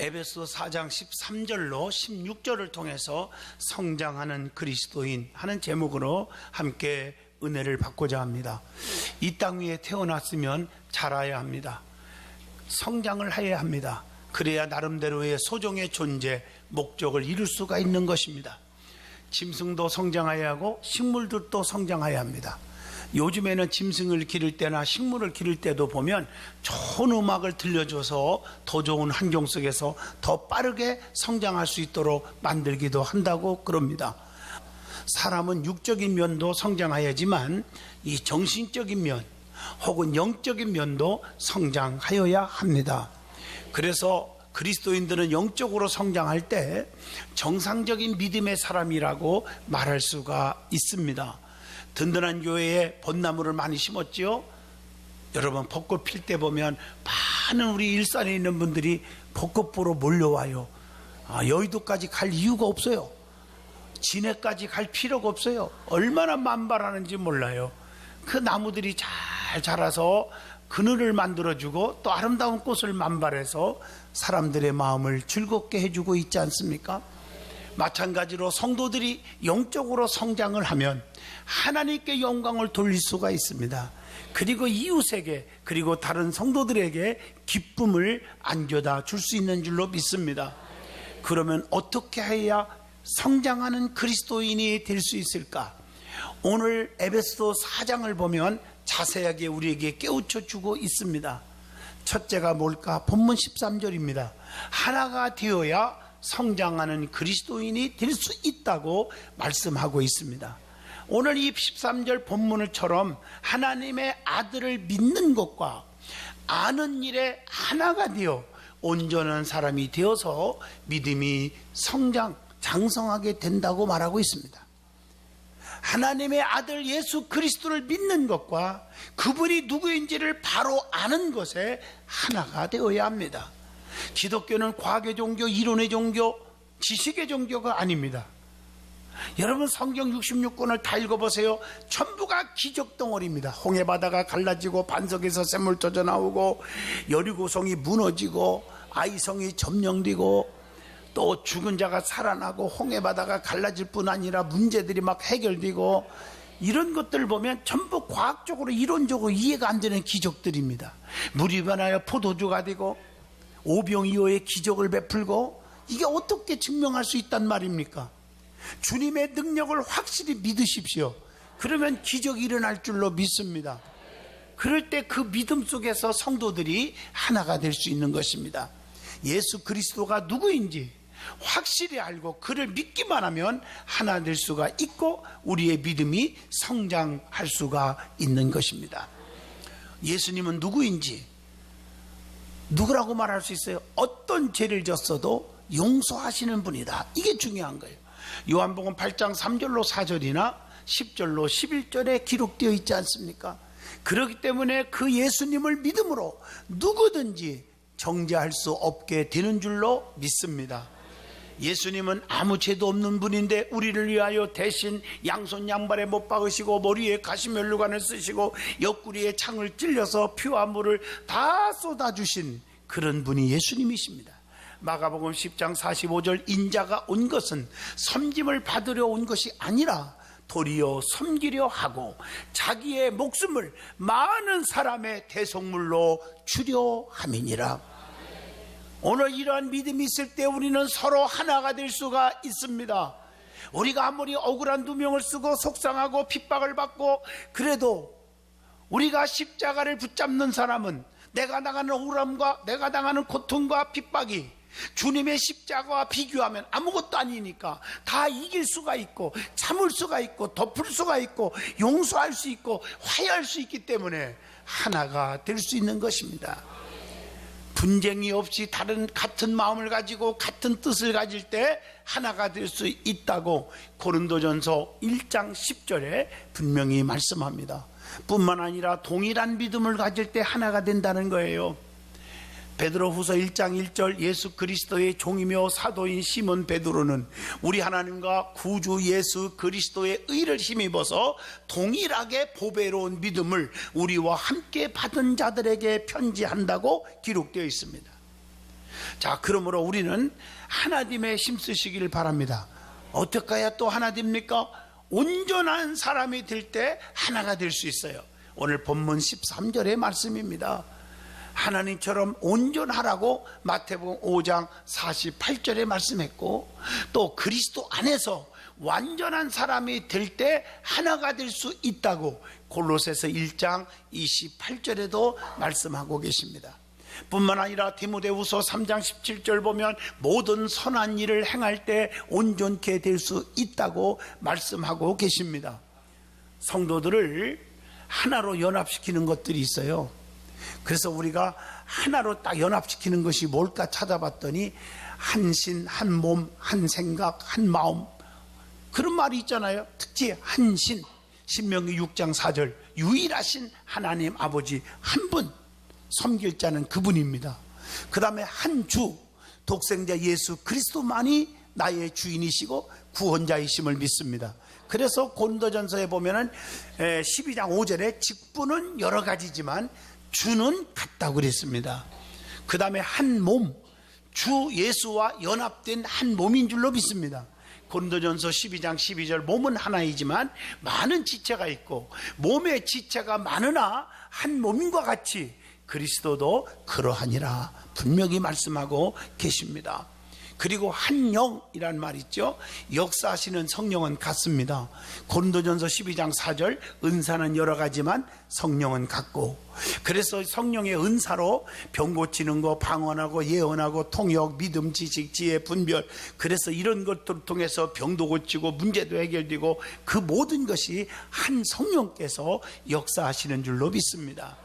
에베소 4장 13절로 16절을 통해서 성장하는 그리스도인 하는 제목으로 함께 은혜를 받고자 합니다. 이 땅 위에 태어났으면 자라야 합니다. 성장을 해야 합니다. 그래야 나름대로의 소정의 존재, 목적을 이룰 수가 있는 것입니다. 짐승도 성장해야 하고 식물들도 성장해야 합니다. 요즘에는 짐승을 기를 때나 식물을 기를 때도 보면 좋은 음악을 들려줘서 더 좋은 환경 속에서 더 빠르게 성장할 수 있도록 만들기도 한다고 그럽니다. 사람은 육적인 면도 성장해야지만 이 정신적인 면 혹은 영적인 면도 성장하여야 합니다. 그래서 그리스도인들은 영적으로 성장할 때 정상적인 믿음의 사람이라고 말할 수가 있습니다. 든든한 교회에 벚나무를 많이 심었지요. 여러분, 벚꽃 필 때 보면 많은 우리 일산에 있는 분들이 벚꽃 보러 몰려와요. 여의도까지 갈 이유가 없어요. 진해까지 갈 필요가 없어요. 얼마나 만발하는지 몰라요. 그 나무들이 잘 자라서 그늘을 만들어주고 또 아름다운 꽃을 만발해서 사람들의 마음을 즐겁게 해주고 있지 않습니까? 마찬가지로 성도들이 영적으로 성장을 하면 하나님께 영광을 돌릴 수가 있습니다. 그리고 이웃에게 그리고 다른 성도들에게 기쁨을 안겨다 줄 수 있는 줄로 믿습니다. 그러면 어떻게 해야 성장하는 그리스도인이 될 수 있을까? 오늘 에베소 4장을 보면 자세하게 우리에게 깨우쳐 주고 있습니다. 첫째가 뭘까? 본문 13절입니다. 하나가 되어야 성장하는 그리스도인이 될 수 있다고 말씀하고 있습니다. 오늘 이 13절 본문을처럼 하나님의 아들을 믿는 것과 아는 일에 하나가 되어 온전한 사람이 되어서 믿음이 장성하게 된다고 말하고 있습니다. 하나님의 아들 예수 그리스도를 믿는 것과 그분이 누구인지를 바로 아는 것에 하나가 되어야 합니다. 기독교는 과학의 종교, 이론의 종교, 지식의 종교가 아닙니다. 여러분, 성경 66권을 다 읽어보세요. 전부가 기적 덩어리입니다. 홍해바다가 갈라지고 반석에서 샘물 터져 나오고 여리고성이 무너지고 아이성이 점령되고 또 죽은 자가 살아나고 홍해바다가 갈라질 뿐 아니라 문제들이 막 해결되고 이런 것들을 보면 전부 과학적으로 이론적으로 이해가 안 되는 기적들입니다. 물이 변하여 포도주가 되고 오병이어의 기적을 베풀고 이게 어떻게 증명할 수 있단 말입니까? 주님의 능력을 확실히 믿으십시오. 그러면 기적이 일어날 줄로 믿습니다. 그럴 때 그 믿음 속에서 성도들이 하나가 될 수 있는 것입니다. 예수 그리스도가 누구인지 확실히 알고 그를 믿기만 하면 하나 될 수가 있고 우리의 믿음이 성장할 수가 있는 것입니다. 예수님은 누구인지 누구라고 말할 수 있어요? 어떤 죄를 졌어도 용서하시는 분이다. 이게 중요한 거예요. 요한복음 8장 3절로 4절이나 10절로 11절에 기록되어 있지 않습니까? 그렇기 때문에 그 예수님을 믿음으로 누구든지 정죄할 수 없게 되는 줄로 믿습니다. 예수님은 아무 죄도 없는 분인데 우리를 위하여 대신 양손 양발에 못 박으시고 머리에 가시면류관을 쓰시고 옆구리에 창을 찔려서 피와 물을 다 쏟아주신 그런 분이 예수님이십니다. 마가복음 10장 45절 인자가 온 것은 섬김을 받으려 온 것이 아니라 도리어 섬기려 하고 자기의 목숨을 많은 사람의 대속물로 주려 함이니라. 오늘 이러한 믿음이 있을 때 우리는 서로 하나가 될 수가 있습니다. 우리가 아무리 억울한 누명을 쓰고 속상하고 핍박을 받고 그래도 우리가 십자가를 붙잡는 사람은 내가 당하는 억울함과 내가 당하는 고통과 핍박이 주님의 십자가와 비교하면 아무것도 아니니까 다 이길 수가 있고 참을 수가 있고 덮을 수가 있고 용서할 수 있고 화해할 수 있기 때문에 하나가 될 수 있는 것입니다. 분쟁이 없이 같은 마음을 가지고 같은 뜻을 가질 때 하나가 될 수 있다고 고린도전서 1장 10절에 분명히 말씀합니다. 뿐만 아니라 동일한 믿음을 가질 때 하나가 된다는 거예요. 베드로후서 1장 1절 예수 그리스도의 종이며 사도인 시몬 베드로는 우리 하나님과 구주 예수 그리스도의 의를 힘입어서 동일하게 보배로운 믿음을 우리와 함께 받은 자들에게 편지한다고 기록되어 있습니다. 자, 그러므로 우리는 하나님의 힘쓰시기를 바랍니다. 어떻게 해야 또 하나 됩니까? 온전한 사람이 될 때 하나가 될 수 있어요. 오늘 본문 13절의 말씀입니다. 하나님처럼 온전하라고 마태복음 5장 48절에 말씀했고, 또 그리스도 안에서 완전한 사람이 될 때 하나가 될 수 있다고 골로새서 1장 28절에도 말씀하고 계십니다. 뿐만 아니라 디모데후서 3장 17절 보면 모든 선한 일을 행할 때 온전케 될 수 있다고 말씀하고 계십니다. 성도들을 하나로 연합시키는 것들이 있어요. 그래서 우리가 하나로 딱 연합시키는 것이 뭘까 찾아봤더니 한 신, 한 몸, 한 생각, 한 마음, 그런 말이 있잖아요. 특히 한 신, 신명기 6장 4절, 유일하신 하나님 아버지 한 분, 섬길 자는 그분입니다. 그 다음에 한 주, 독생자 예수 그리스도만이 나의 주인이시고 구원자이심을 믿습니다. 그래서 고린도전서에 보면은 12장 5절에 직분은 여러 가지지만 주는 같다고 그랬습니다. 그 다음에 한 몸, 주 예수와 연합된 한 몸인 줄로 믿습니다. 고린도전서 12장 12절, 몸은 하나이지만 많은 지체가 있고 몸의 지체가 많으나 한 몸인과 같이 그리스도도 그러하니라 분명히 말씀하고 계십니다. 그리고 한 영이란 말 있죠. 역사하시는 성령은 같습니다. 고린도전서 12장 4절, 은사는 여러 가지만 성령은 같고, 그래서 성령의 은사로 병 고치는 거, 방언하고 예언하고 통역, 믿음, 지식, 지혜, 분별, 그래서 이런 것들을 통해서 병도 고치고 문제도 해결되고 그 모든 것이 한 성령께서 역사하시는 줄로 믿습니다.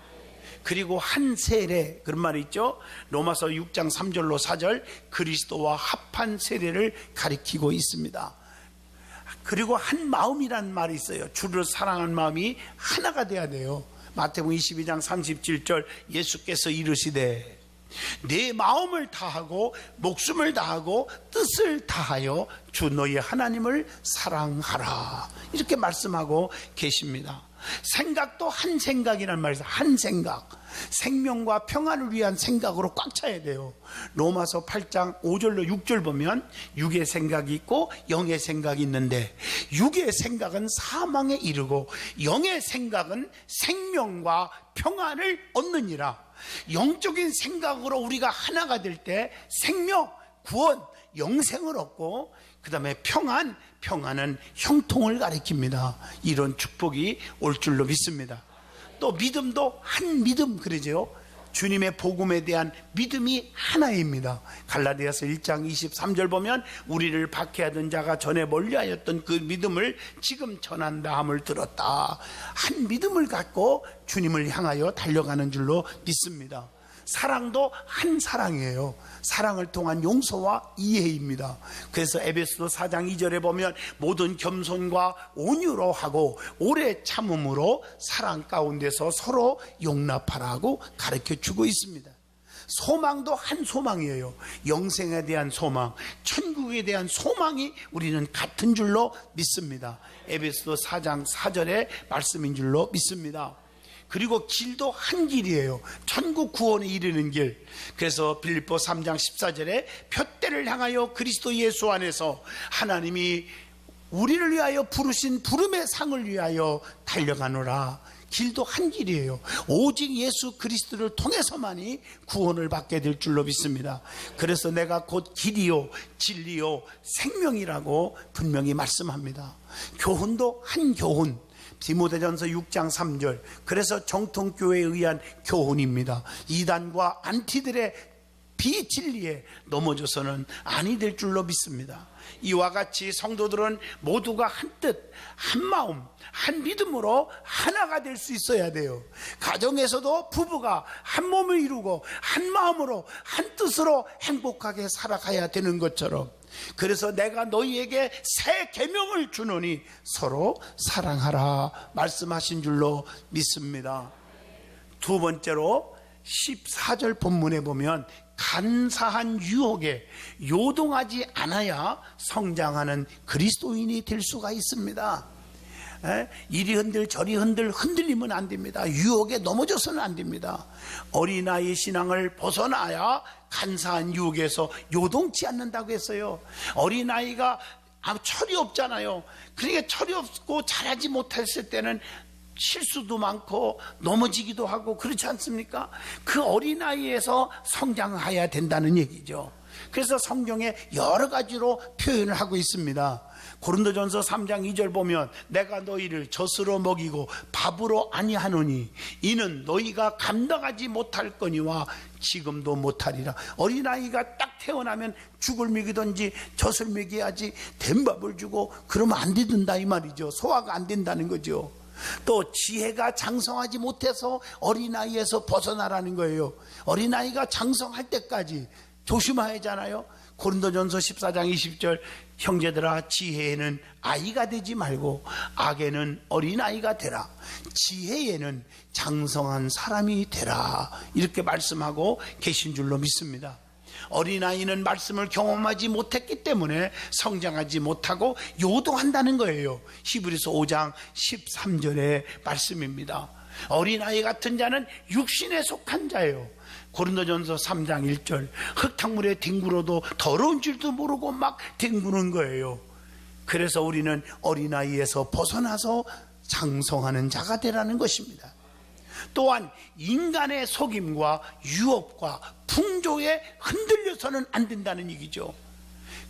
그리고 한 세례, 그런 말이 있죠. 로마서 6장 3절로 4절, 그리스도와 합한 세례를 가리키고 있습니다. 그리고 한 마음이라는 말이 있어요. 주를 사랑하는 마음이 하나가 돼야 돼요. 마태복음 22장 37절, 예수께서 이르시되 내 마음을 다하고 목숨을 다하고 뜻을 다하여 주 너희 하나님을 사랑하라, 이렇게 말씀하고 계십니다. 생각도 한 생각이라는 말이 있어요. 한 생각, 생명과 평안을 위한 생각으로 꽉 차야 돼요. 로마서 8장 5절로 6절 보면 육의 생각이 있고 영의 생각이 있는데, 육의 생각은 사망에 이르고 영의 생각은 생명과 평안을 얻느니라. 영적인 생각으로 우리가 하나가 될 때 생명, 구원, 영생을 얻고, 그 다음에 평안은 형통을 가리킵니다. 이런 축복이 올 줄로 믿습니다. 또 믿음도 한 믿음, 그러죠. 주님의 복음에 대한 믿음이 하나입니다. 갈라디아서 1장 23절 보면 우리를 박해하던 자가 전에 멀리하였던 그 믿음을 지금 전한다 함을 들었다. 한 믿음을 갖고 주님을 향하여 달려가는 줄로 믿습니다. 사랑도 한 사랑이에요. 사랑을 통한 용서와 이해입니다. 그래서 에베소서 4장 2절에 보면 모든 겸손과 온유로 하고 오래 참음으로 사랑 가운데서 서로 용납하라고 가르쳐주고 있습니다. 소망도 한 소망이에요. 영생에 대한 소망, 천국에 대한 소망이 우리는 같은 줄로 믿습니다. 에베소서 4장 4절의 말씀인 줄로 믿습니다. 그리고 길도 한 길이에요. 천국 구원에 이르는 길. 그래서 빌립보 3장 14절에 표대를 향하여 그리스도 예수 안에서 하나님이 우리를 위하여 부르신 부름의 상을 위하여 달려가노라. 길도 한 길이에요. 오직 예수 그리스도를 통해서만이 구원을 받게 될 줄로 믿습니다. 그래서 내가 곧 길이요 진리요 생명이라고 분명히 말씀합니다. 교훈도 한 교훈. 디모데전서 6장 3절, 그래서 정통교회에 의한 교훈입니다. 이단과 안티들의 비진리에 넘어져서는 아니 될 줄로 믿습니다. 이와 같이 성도들은 모두가 한 뜻, 한 마음, 한 믿음으로 하나가 될 수 있어야 돼요. 가정에서도 부부가 한 몸을 이루고 한 마음으로 한 뜻으로 행복하게 살아가야 되는 것처럼, 그래서 내가 너희에게 새 계명을 주노니 서로 사랑하라 말씀하신 줄로 믿습니다. 두 번째로 14절 본문에 보면 간사한 유혹에 요동하지 않아야 성장하는 그리스도인이 될 수가 있습니다. 이리 흔들 저리 흔들리면 안 됩니다. 유혹에 넘어져서는 안 됩니다. 어린아이 신앙을 벗어나야 간사한 유혹에서 요동치 않는다고 했어요. 어린아이가 철이 없잖아요. 그러니까 철이 없고 잘하지 못했을 때는 실수도 많고 넘어지기도 하고 그렇지 않습니까? 그 어린아이에서 성장해야 된다는 얘기죠. 그래서 성경에 여러 가지로 표현을 하고 있습니다. 고린도전서 3장 2절 보면 내가 너희를 젖으로 먹이고 밥으로 아니하노니 이는 너희가 감당하지 못할 거니와 지금도 못하리라. 어린아이가 딱 태어나면 죽을 먹이든지 젖을 먹여야지 된 밥을 주고 그러면 안 된다 이 말이죠. 소화가 안 된다는 거죠. 또 지혜가 장성하지 못해서 어린아이에서 벗어나라는 거예요. 어린아이가 장성할 때까지 조심해야 하잖아요. 고린도전서 14장 20절 형제들아 지혜에는 아이가 되지 말고 악에는 어린아이가 되라. 지혜에는 장성한 사람이 되라. 이렇게 말씀하고 계신 줄로 믿습니다. 어린아이는 말씀을 경험하지 못했기 때문에 성장하지 못하고 요동한다는 거예요. 히브리서 5장 13절의 말씀입니다. 어린아이 같은 자는 육신에 속한 자예요. 고린도전서 3장 1절 흙탕물에 뒹굴어도 더러운 줄도 모르고 막 뒹구는 거예요. 그래서 우리는 어린아이에서 벗어나서 장성하는 자가 되라는 것입니다. 또한 인간의 속임과 유혹과 풍조에 흔들려서는 안 된다는 얘기죠.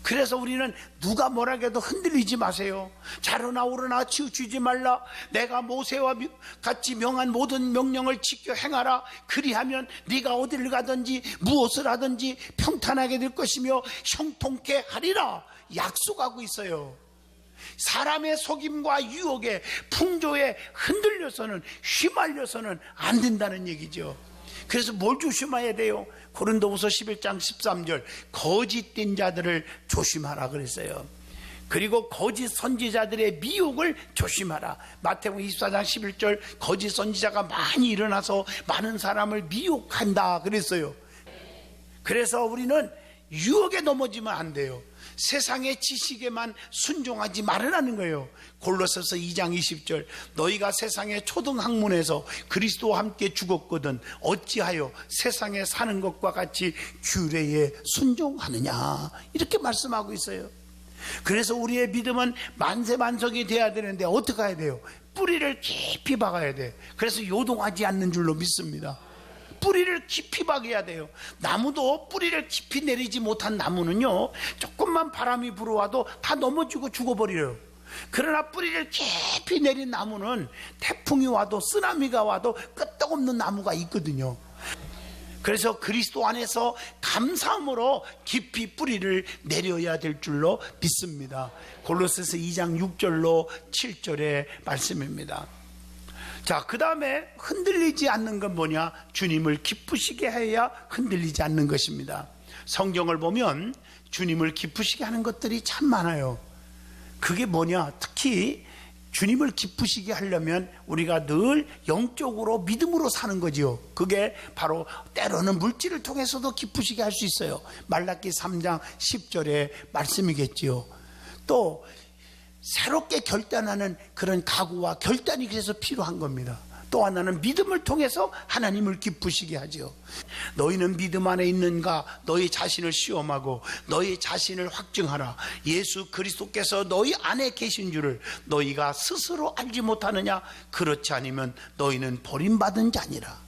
그래서 우리는 누가 뭐라 해도 흔들리지 마세요. 자르나 오르나 치우치지 말라. 내가 모세와 같이 명한 모든 명령을 지켜 행하라. 그리하면 네가 어디를 가든지 무엇을 하든지 평탄하게 될 것이며 형통케 하리라. 약속하고 있어요. 사람의 속임과 유혹에 풍조에 흔들려서는 휘말려서는 안 된다는 얘기죠. 그래서 뭘 조심해야 돼요? 고린도후서 11장 13절 거짓된 자들을 조심하라 그랬어요. 그리고 거짓 선지자들의 미혹을 조심하라. 마태복음 24장 11절 거짓 선지자가 많이 일어나서 많은 사람을 미혹한다 그랬어요. 그래서 우리는 유혹에 넘어지면 안 돼요. 세상의 지식에만 순종하지 말으라는 거예요. 골로새서 2장 20절 너희가 세상의 초등학문에서 그리스도와 함께 죽었거든 어찌하여 세상에 사는 것과 같이 규례에 순종하느냐 이렇게 말씀하고 있어요. 그래서 우리의 믿음은 만세만성이 돼야 되는데 어떻게 해야 돼요? 뿌리를 깊이 박아야 돼. 그래서 요동하지 않는 줄로 믿습니다. 뿌리를 깊이 박아야 돼요. 나무도 뿌리를 깊이 내리지 못한 나무는요 조금만 바람이 불어와도 다 넘어지고 죽어버려요. 그러나 뿌리를 깊이 내린 나무는 태풍이 와도 쓰나미가 와도 끄떡없는 나무가 있거든요. 그래서 그리스도 안에서 감사함으로 깊이 뿌리를 내려야 될 줄로 믿습니다. 골로새서 2장 6절로 7절의 말씀입니다. 자, 그 다음에 흔들리지 않는 건 뭐냐? 주님을 기쁘시게 해야 흔들리지 않는 것입니다. 성경을 보면 주님을 기쁘시게 하는 것들이 참 많아요. 그게 뭐냐? 특히 주님을 기쁘시게 하려면 우리가 늘 영적으로 믿음으로 사는 거지요. 그게 바로 때로는 물질을 통해서도 기쁘시게 할 수 있어요. 말라기 3장 10절의 말씀이겠지요. 또 새롭게 결단하는 그런 각오와 결단이 그래서 필요한 겁니다. 또 하나는 믿음을 통해서 하나님을 기쁘시게 하죠. 너희는 믿음 안에 있는가? 너희 자신을 시험하고 너희 자신을 확증하라. 예수 그리스도께서 너희 안에 계신 줄을 너희가 스스로 알지 못하느냐? 그렇지 않으면 너희는 버림받은 자니라.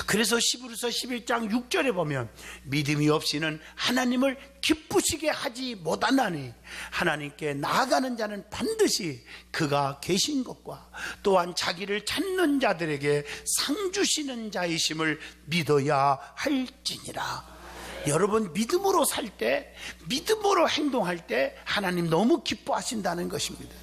그래서 히브리서 11장 6절에 보면 믿음이 없이는 하나님을 기쁘시게 하지 못하나니 하나님께 나아가는 자는 반드시 그가 계신 것과 또한 자기를 찾는 자들에게 상 주시는 자이심을 믿어야 할지니라. 여러분 믿음으로 살 때 믿음으로 행동할 때 하나님 너무 기뻐하신다는 것입니다.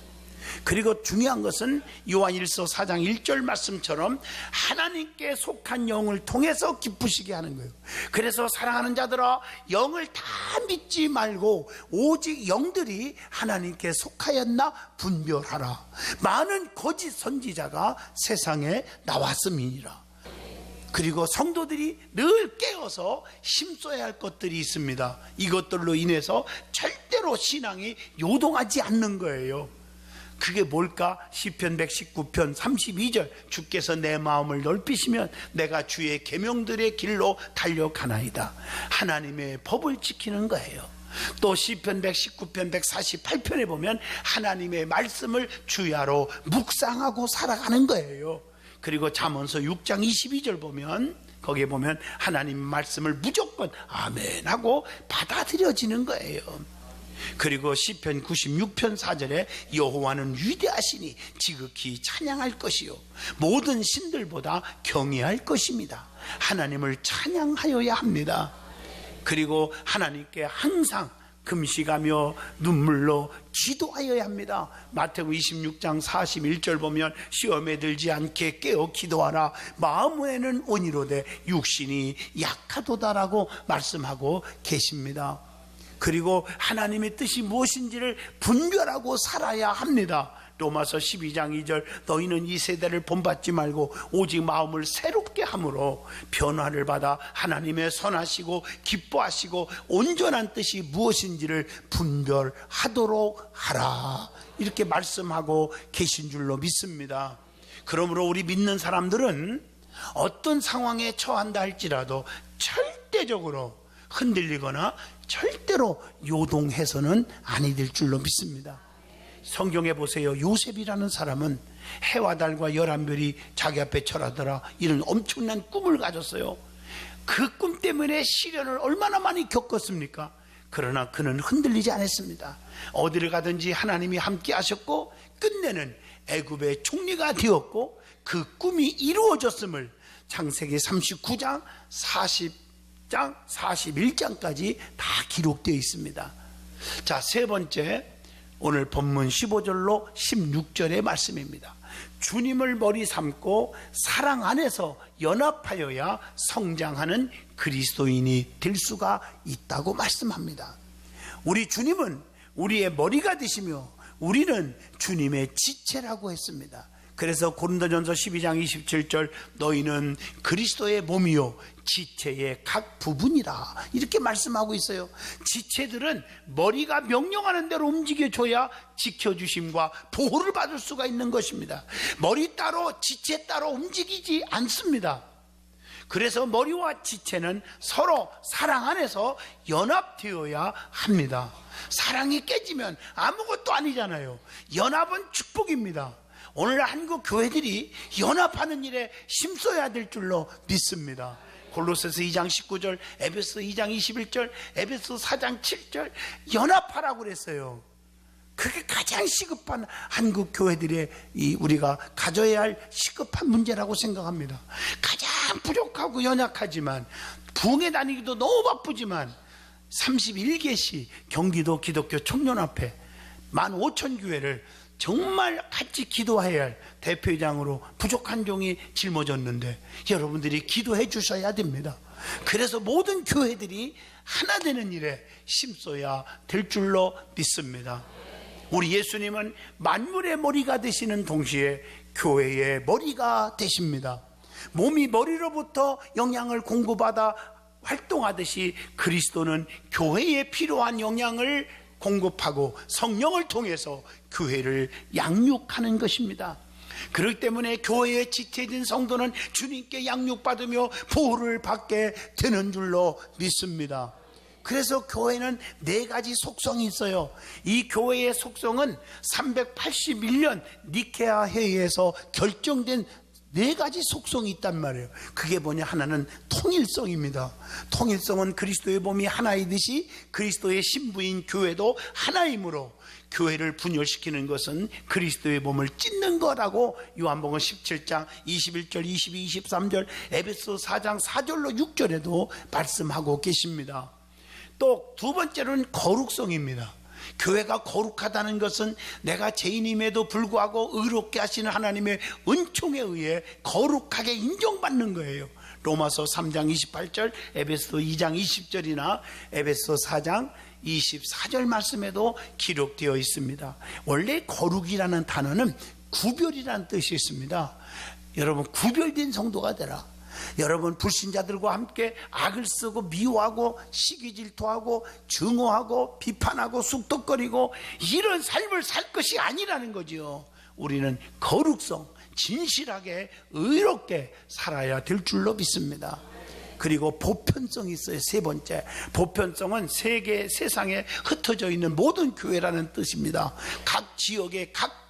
그리고 중요한 것은 요한일서 4장 1절 말씀처럼 하나님께 속한 영을 통해서 기쁘시게 하는 거예요. 그래서 사랑하는 자들아 영을 다 믿지 말고 오직 영들이 하나님께 속하였나 분별하라. 많은 거짓 선지자가 세상에 나왔음이니라. 그리고 성도들이 늘 깨어서 힘써야 할 것들이 있습니다. 이것들로 인해서 절대로 신앙이 요동하지 않는 거예요. 그게 뭘까? 시편 119편 32절, 주께서 내 마음을 넓히시면 내가 주의 계명들의 길로 달려가나이다. 하나님의 법을 지키는 거예요. 또 시편 119편 148편에 보면 하나님의 말씀을 주야로 묵상하고 살아가는 거예요. 그리고 잠언서 6장 22절 보면, 거기에 보면 하나님 말씀을 무조건 아멘 하고 받아들여지는 거예요. 그리고 시편 96편 4절에 여호와는 위대하시니 지극히 찬양할 것이요 모든 신들보다 경외할 것입니다. 하나님을 찬양하여야 합니다. 그리고 하나님께 항상 금식하며 눈물로 기도하여야 합니다. 마태복음 26장 41절 보면 시험에 들지 않게 깨어 기도하라. 마음에는 온이로되 육신이 약하도다라고 말씀하고 계십니다. 그리고 하나님의 뜻이 무엇인지를 분별하고 살아야 합니다. 로마서 12장 2절, 너희는 이 세대를 본받지 말고 오직 마음을 새롭게 함으로 변화를 받아 하나님의 선하시고 기뻐하시고 온전한 뜻이 무엇인지를 분별하도록 하라, 이렇게 말씀하고 계신 줄로 믿습니다. 그러므로 우리 믿는 사람들은 어떤 상황에 처한다 할지라도 절대적으로 흔들리거나 절대로 요동해서는 아니 될 줄로 믿습니다. 성경에 보세요. 요셉이라는 사람은 해와 달과 11별이 자기 앞에 절하더라, 이런 엄청난 꿈을 가졌어요. 그 꿈 때문에 시련을 얼마나 많이 겪었습니까? 그러나 그는 흔들리지 않았습니다. 어디를 가든지 하나님이 함께 하셨고 끝내는 애굽의 총리가 되었고 그 꿈이 이루어졌음을 창세기 39장 40장 41장까지 다 기록되어 있습니다. 자, 세 번째, 오늘 본문 15절로 16절의 말씀입니다. 주님을 머리 삼고 사랑 안에서 연합하여야 성장하는 그리스도인이 될 수가 있다고 말씀합니다. 우리 주님은 우리의 머리가 되시며 우리는 주님의 지체라고 했습니다. 그래서 고린도전서 12장 27절, 너희는 그리스도의 몸이요 지체의 각 부분이라, 이렇게 말씀하고 있어요. 지체들은 머리가 명령하는 대로 움직여줘야 지켜주심과 보호를 받을 수가 있는 것입니다. 머리 따로 지체 따로 움직이지 않습니다. 그래서 머리와 지체는 서로 사랑 안에서 연합되어야 합니다. 사랑이 깨지면 아무것도 아니잖아요. 연합은 축복입니다. 오늘 한국 교회들이 연합하는 일에 힘써야 될 줄로 믿습니다. 골로새서 2장 19절, 에베소 2장 21절, 에베소 4장 7절, 연합하라고 그랬어요. 그게 가장 시급한 한국 교회들의 우리가 가져야 할 시급한 문제라고 생각합니다. 가장 부족하고 연약하지만, 부흥회 다니기도 너무 바쁘지만 31개시 경기도 기독교 청년합회 15,000교회를 정말 같이 기도해야 할 대표장으로 부족한 종이 짊어졌는데 여러분들이 기도해 주셔야 됩니다. 그래서 모든 교회들이 하나 되는 일에 힘써야 될 줄로 믿습니다. 우리 예수님은 만물의 머리가 되시는 동시에 교회의 머리가 되십니다. 몸이 머리로부터 영향을 공급받아 활동하듯이 그리스도는 교회에 필요한 영향을 공급하고 성령을 통해서 교회를 양육하는 것입니다. 그렇기 때문에 교회에 지체된 성도는 주님께 양육받으며 보호를 받게 되는 줄로 믿습니다. 그래서 교회는 4가지 속성이 있어요. 이 교회의 속성은 381년 니케아 회의에서 결정된 4가지 속성이 있단 말이에요. 그게 뭐냐? 하나는 통일성입니다. 통일성은 그리스도의 몸이 하나이듯이 그리스도의 신부인 교회도 하나이므로 교회를 분열시키는 것은 그리스도의 몸을 찢는 거라고 요한복음 17장 21절 22, 23절, 에베소 4장 4절로 6절에도 말씀하고 계십니다. 또 두 번째로는 거룩성입니다. 교회가 거룩하다는 것은 내가 죄인임에도 불구하고 의롭게 하시는 하나님의 은총에 의해 거룩하게 인정받는 거예요. 로마서 3장 28절, 에베소 2장 20절이나 에베소 4장 24절 말씀에도 기록되어 있습니다. 원래 거룩이라는 단어는 구별이라는 뜻이 있습니다. 여러분, 구별된 성도가 되라. 여러분, 불신자들과 함께 악을 쓰고 미워하고 시기질투하고 증오하고 비판하고 쑥덕거리고 이런 삶을 살 것이 아니라는 거지요. 우리는 거룩성, 진실하게 의롭게 살아야 될 줄로 믿습니다. 그리고 보편성이 있어요. 세 번째, 보편성은 세상에 흩어져 있는 모든 교회라는 뜻입니다. 각 지역의 각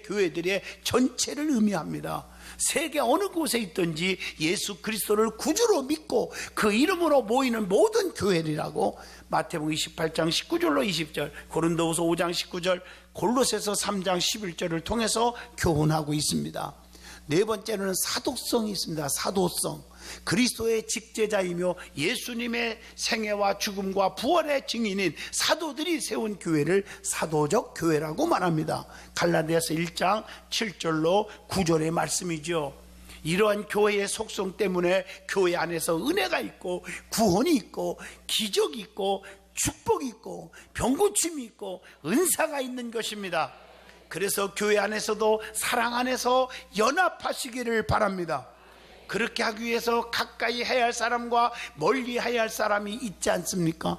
교회들의 전체를 의미합니다. 세계 어느 곳에 있든지 예수 그리스도를 구주로 믿고 그 이름으로 모이는 모든 교회라고 마태복음 28장 19절로 20절, 고린도후서 5장 19절, 골로새서 3장 11절을 통해서 교훈하고 있습니다. 네 번째는 사도성이 있습니다. 사도성, 그리스도의 직제자이며 예수님의 생애와 죽음과 부활의 증인인 사도들이 세운 교회를 사도적 교회라고 말합니다. 갈라디아서 1장 7절로 9절의 말씀이죠. 이러한 교회의 속성 때문에 교회 안에서 은혜가 있고 구원이 있고 기적이 있고 축복이 있고 병고침이 있고 은사가 있는 것입니다. 그래서 교회 안에서도 사랑 안에서 연합하시기를 바랍니다. 그렇게 하기 위해서 가까이 해야 할 사람과 멀리 해야 할 사람이 있지 않습니까?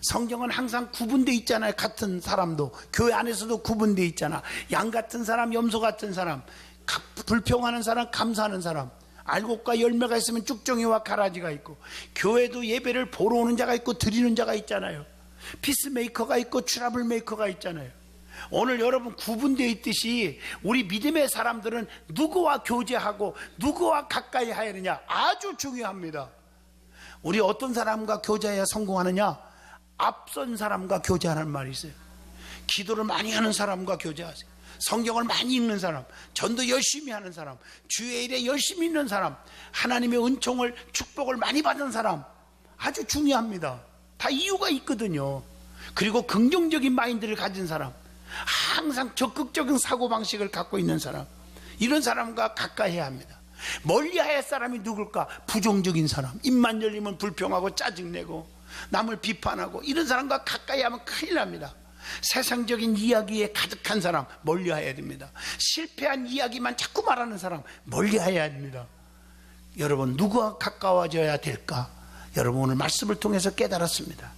성경은 항상 구분되어 있잖아요. 같은 사람도 교회 안에서도 구분되어 있잖아. 양 같은 사람, 염소 같은 사람, 불평하는 사람, 감사하는 사람, 알곡과 열매가 있으면 쭉정이와 가라지가 있고, 교회도 예배를 보러 오는 자가 있고 드리는 자가 있잖아요. 피스메이커가 있고 트러블 메이커가 있잖아요. 오늘 여러분, 구분되어 있듯이 우리 믿음의 사람들은 누구와 교제하고 누구와 가까이 해야 하느냐 아주 중요합니다. 우리 어떤 사람과 교제해야 성공하느냐? 앞선 사람과 교제하는 말이 있어요. 기도를 많이 하는 사람과 교제하세요. 성경을 많이 읽는 사람, 전도 열심히 하는 사람, 주의 일에 열심히 있는 사람, 하나님의 은총을, 축복을 많이 받은 사람, 아주 중요합니다. 다 이유가 있거든요. 그리고 긍정적인 마인드를 가진 사람, 항상 적극적인 사고방식을 갖고 있는 사람, 이런 사람과 가까이 해야 합니다. 멀리 해야 할 사람이 누굴까? 부정적인 사람, 입만 열리면 불평하고 짜증내고 남을 비판하고 이런 사람과 가까이 하면 큰일 납니다. 세상적인 이야기에 가득한 사람 멀리 해야 됩니다. 실패한 이야기만 자꾸 말하는 사람 멀리 해야 됩니다. 여러분, 누구와 가까워져야 될까? 여러분, 오늘 말씀을 통해서 깨달았습니다.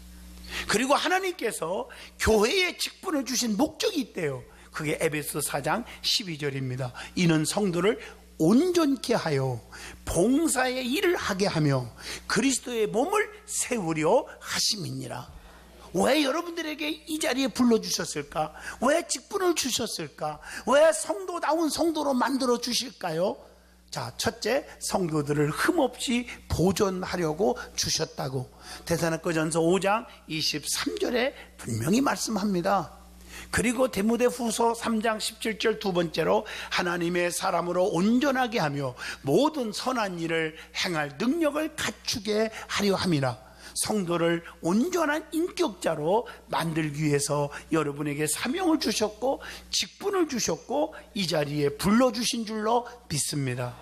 그리고 하나님께서 교회에 직분을 주신 목적이 있대요. 그게 에베소 4장 12절입니다. 이는 성도를 온전케 하여 봉사의 일을 하게 하며 그리스도의 몸을 세우려 하심이니라. 왜 여러분들에게 이 자리에 불러주셨을까? 왜 직분을 주셨을까? 왜 성도다운 성도로 만들어 주실까요? 자, 첫째, 성도들을 흠없이 보존하려고 주셨다고 데살로니가전서 5장 23절에 분명히 말씀합니다. 그리고 디모데후서 3장 17절 두 번째로 하나님의 사람으로 온전하게 하며 모든 선한 일을 행할 능력을 갖추게 하려 함이라. 성도를 온전한 인격자로 만들기 위해서 여러분에게 사명을 주셨고 직분을 주셨고 이 자리에 불러주신 줄로 믿습니다.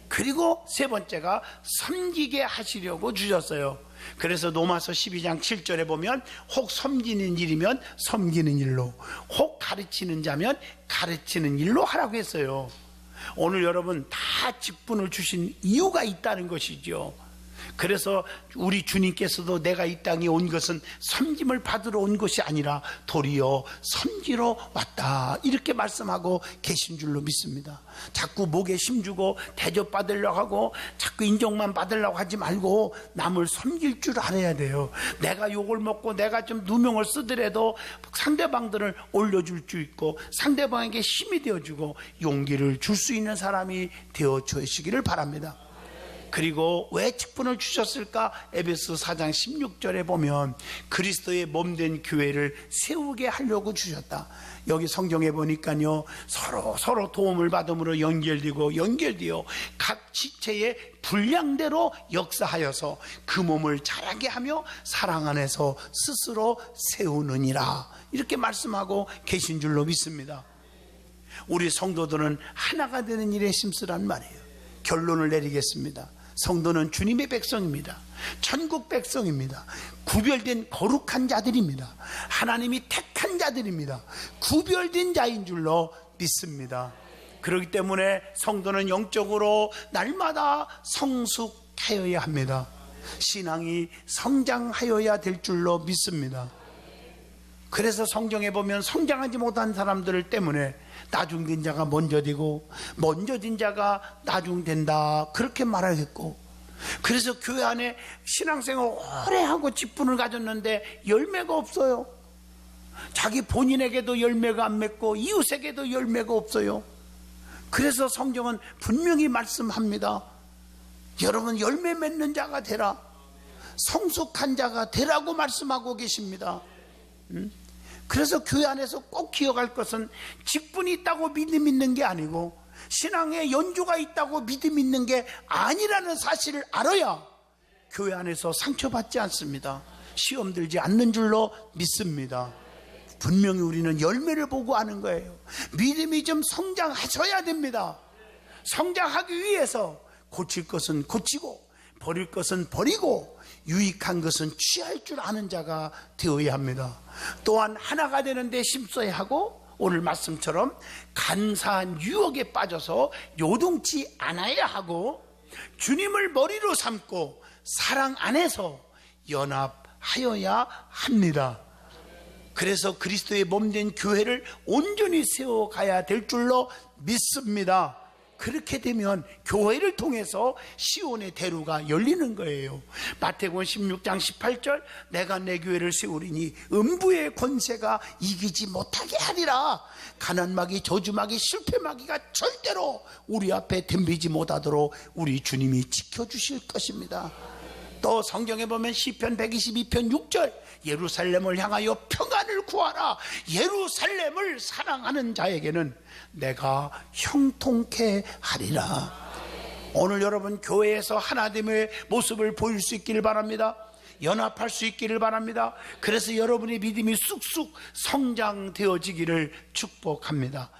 그리고 세 번째가 섬기게 하시려고 주셨어요. 그래서 로마서 12장 7절에 보면 혹 섬기는 일이면 섬기는 일로, 혹 가르치는 자면 가르치는 일로 하라고 했어요. 오늘 여러분 다 직분을 주신 이유가 있다는 것이죠. 그래서 우리 주님께서도 내가 이 땅에 온 것은 섬김을 받으러 온 것이 아니라 도리어 섬기러 왔다, 이렇게 말씀하고 계신 줄로 믿습니다. 자꾸 목에 힘주고 대접받으려고 하고 자꾸 인정만 받으려고 하지 말고 남을 섬길 줄 알아야 돼요. 내가 욕을 먹고 내가 좀 누명을 쓰더라도 상대방들을 올려줄 수 있고 상대방에게 힘이 되어주고 용기를 줄 수 있는 사람이 되어주시기를 바랍니다. 그리고 왜 직분을 주셨을까? 에베소 4장 16절에 보면 그리스도의 몸된 교회를 세우게 하려고 주셨다. 여기 성경에 보니까요, 서로 도움을 받음으로 연결되어 각 지체의 분량대로 역사하여서 그 몸을 자라게 하며 사랑 안에서 스스로 세우느니라, 이렇게 말씀하고 계신 줄로 믿습니다. 우리 성도들은 하나가 되는 일에 힘쓰란 말이에요. 결론을 내리겠습니다. 성도는 주님의 백성입니다. 천국 백성입니다. 구별된 거룩한 자들입니다. 하나님이 택한 자들입니다. 구별된 자인 줄로 믿습니다. 그렇기 때문에 성도는 영적으로 날마다 성숙하여야 합니다. 신앙이 성장하여야 될 줄로 믿습니다. 그래서 성경에 보면 성장하지 못한 사람들 때문에 나중된 자가 먼저 되고 먼저진 자가 나중된다, 그렇게 말하겠고, 그래서 교회 안에 신앙생활 오래 하고 직분을 가졌는데 열매가 없어요. 자기 본인에게도 열매가 안 맺고 이웃에게도 열매가 없어요. 그래서 성경은 분명히 말씀합니다. 여러분, 열매 맺는 자가 되라, 성숙한 자가 되라고 말씀하고 계십니다. 그래서 교회 안에서 꼭 기억할 것은 직분이 있다고 믿음 있는 게 아니고 신앙에 연주가 있다고 믿음 있는 게 아니라는 사실을 알아야 교회 안에서 상처받지 않습니다. 시험 들지 않는 줄로 믿습니다. 분명히 우리는 열매를 보고 아는 거예요. 믿음이 좀 성장하셔야 됩니다. 성장하기 위해서 고칠 것은 고치고 버릴 것은 버리고 유익한 것은 취할 줄 아는 자가 되어야 합니다. 또한 하나가 되는데 힘써야 하고, 오늘 말씀처럼 간사한 유혹에 빠져서 요동치 않아야 하고, 주님을 머리로 삼고 사랑 안에서 연합하여야 합니다. 그래서 그리스도의 몸된 교회를 온전히 세워가야 될 줄로 믿습니다. 그렇게 되면 교회를 통해서 시온의 대로가 열리는 거예요. 마태복음 16장 18절, 내가 내 교회를 세우리니 음부의 권세가 이기지 못하게 하리라. 가난마귀, 저주마귀, 실패마귀가 절대로 우리 앞에 덤비지 못하도록 우리 주님이 지켜주실 것입니다. 또 성경에 보면 시편 122편 6절, 예루살렘을 향하여 평안을 구하라. 예루살렘을 사랑하는 자에게는 내가 형통케 하리라. 오늘 여러분 교회에서 하나됨의 모습을 보일 수 있기를 바랍니다. 연합할 수 있기를 바랍니다. 그래서 여러분의 믿음이 쑥쑥 성장되어지기를 축복합니다.